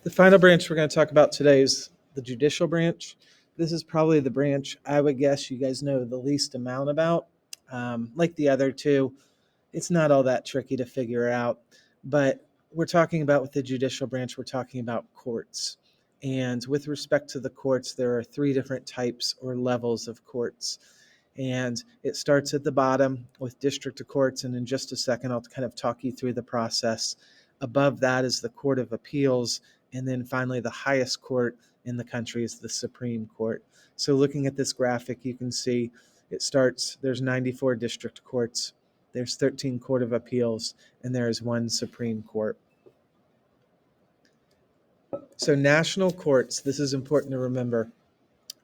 The final branch we're going to talk about today is the judicial branch. This is probably the branch I would guess you guys know the least amount about. Like the other two, it's not all that tricky to figure out. But we're talking about with the judicial branch, we're talking about courts. And with respect to the courts, there are three different types or levels of courts. And it starts at the bottom with district courts. And in just a second, I'll kind of talk you through the process. Above that is the Court of Appeals. And then finally, the highest court in the country is the Supreme Court. So looking at this graphic, you can see it starts, there's 94 district courts, there's 13 Court of Appeals, and there is one Supreme Court. So national courts, this is important to remember,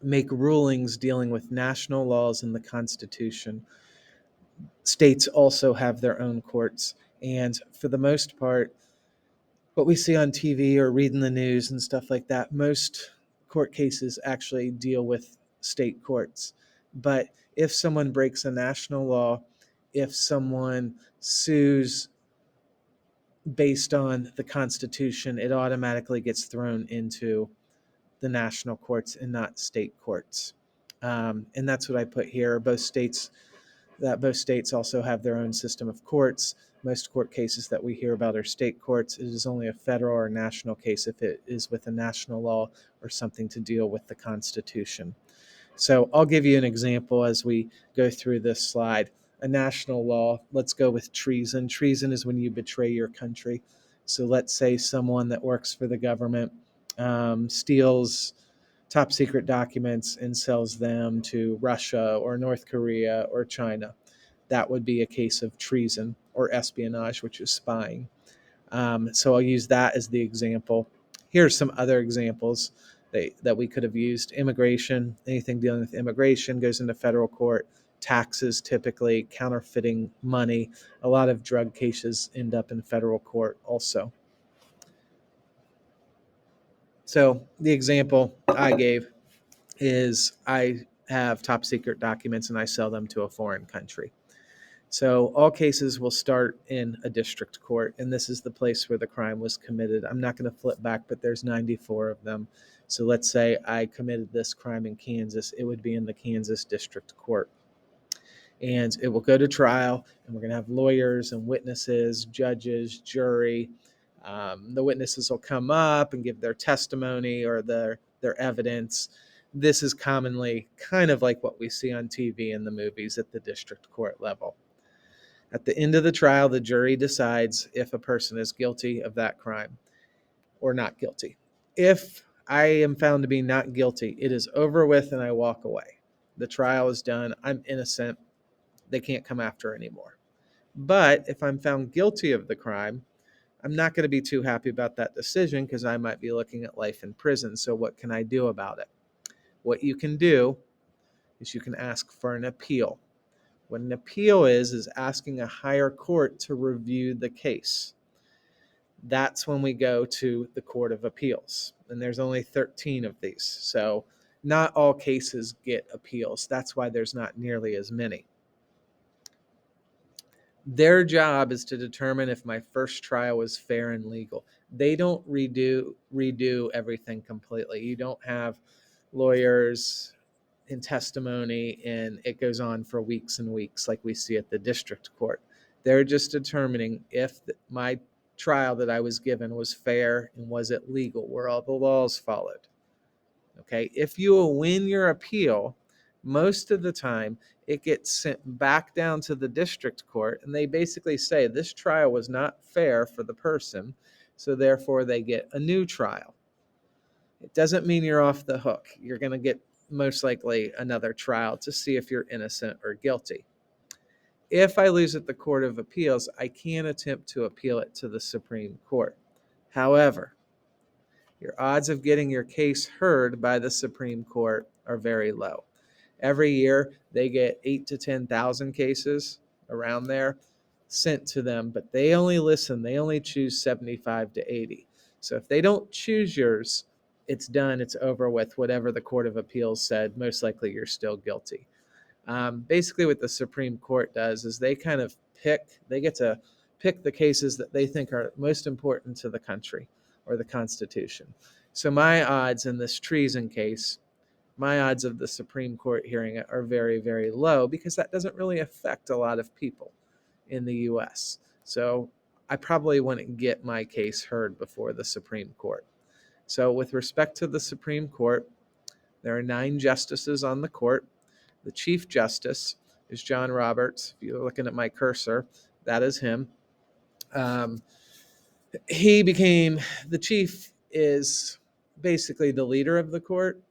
make rulings dealing with national laws and the Constitution. States also have their own courts, and for the most part, what we see on TV or read in the news and stuff like that, most court cases actually deal with state courts. But if someone breaks a national law, if someone sues based on the Constitution, it automatically gets thrown into the national courts and not state courts. And that's what I put here. Both states also have their own system of courts. Most court cases that we hear about are state courts. It is only a federal or national case if it is with a national law or something to deal with the Constitution. So I'll give you an example as we go through this slide. A national law, let's go with treason. Treason is when you betray your country. So let's say someone that works for the government steals top secret documents and sells them to Russia or North Korea or China. That would be a case of treason or espionage, which is spying. So I'll use that as the example. Here are some other examples that we could have used. Immigration, anything dealing with immigration goes into federal court. Taxes, typically, counterfeiting money. A lot of drug cases end up in federal court also. So the example I gave is I have top secret documents and I sell them to a foreign country. So all cases will start in a district court, and this is the place where the crime was committed. I'm not going to flip back, but there's 94 of them. So let's say I committed this crime in Kansas. It would be in the Kansas District Court. And it will go to trial, and we're going to have lawyers and witnesses, judges, jury. The witnesses will come up and give their testimony or their evidence. This is commonly kind of like what we see on TV and the movies at the district court level. At the end of the trial, the jury decides if a person is guilty of that crime or not guilty. If I am found to be not guilty, it is over with and I walk away. The trial is done. I'm innocent. They can't come after anymore. But if I'm found guilty of the crime, I'm not going to be too happy about that decision because I might be looking at life in prison. So what can I do about it? What you can do is you can ask for an appeal. What an appeal is asking a higher court to review the case. That's when we go to the Court of Appeals. And there's only 13 of these. So not all cases get appeals. That's why there's not nearly as many. Their job is to determine if my first trial was fair and legal. They don't redo everything completely. You don't have lawyers in testimony and it goes on for weeks and weeks like we see at the district court. They're just determining if my trial that I was given was fair and was it legal, were all the laws followed. Okay, if you will win your appeal, most of the time it gets sent back down to the district court and they basically say this trial was not fair for the person, so therefore they get a new trial. It doesn't mean you're off the hook. You're going to get most likely another trial to see if you're innocent or guilty. If I lose at the Court of Appeals, I can attempt to appeal it to the Supreme Court. However, your odds of getting your case heard by the Supreme Court are very low. Every year, they get 8,000 to 10,000 cases around there sent to them, but they only choose 75 to 80. So if they don't choose yours, it's done, it's over with. Whatever the Court of Appeals said, most likely you're still guilty. Basically, what the Supreme Court does is they get to pick the cases that they think are most important to the country. or the Constitution. So my odds in this treason case, my odds of the Supreme Court hearing it are very, very low because that doesn't really affect a lot of people in the US. So I probably wouldn't get my case heard before the Supreme Court. So, with respect to the Supreme Court, there are 9 justices on the court. The Chief Justice is John Roberts. If you're looking at my cursor, that is him. He became the chief, is basically the leader of the court.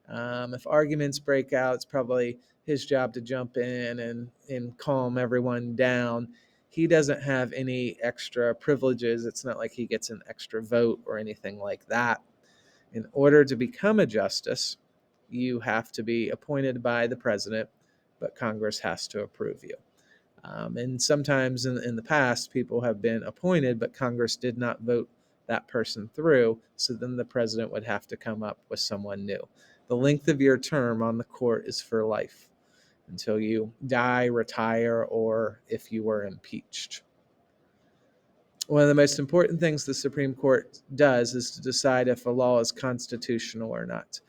If arguments break out, it's probably his job to jump in and calm everyone down. He doesn't have any extra privileges. It's not like he gets an extra vote or anything like that. In order to become a justice, you have to be appointed by the president, but Congress has to approve you. And sometimes in the past, people have been appointed, but Congress did not vote that person through. So then the president would have to come up with someone new. The length of your term on the court is for life until you die, retire, or if you were impeached. One of the most important things the Supreme Court does is to decide if a law is constitutional or not.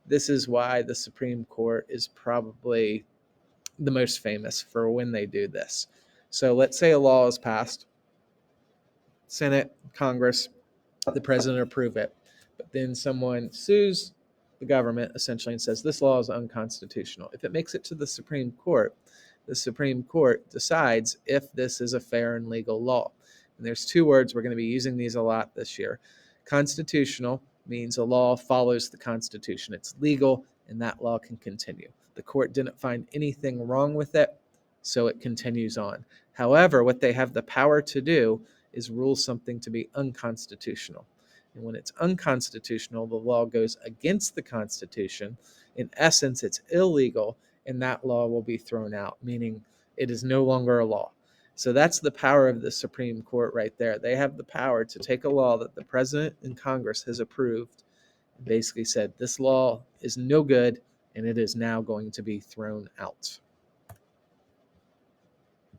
This is why the Supreme Court is probably the most famous for when they do this. So let's say a law is passed, Senate, Congress, the president approve it, but then someone sues the government essentially and says this law is unconstitutional. If it makes it to the Supreme Court decides if this is a fair and legal law. And there's 2 words, we're going to be using these a lot this year. Constitutional means a law follows the Constitution. It's legal and that law can continue. The court didn't find anything wrong with it, so it continues on. However, what they have the power to do is rule something to be unconstitutional. And when it's unconstitutional, the law goes against the Constitution. In essence, it's illegal, and that law will be thrown out, meaning it is no longer a law. So that's the power of the Supreme Court right there. They have the power to take a law that the president and Congress has approved and basically said, this law is no good, and it is now going to be thrown out.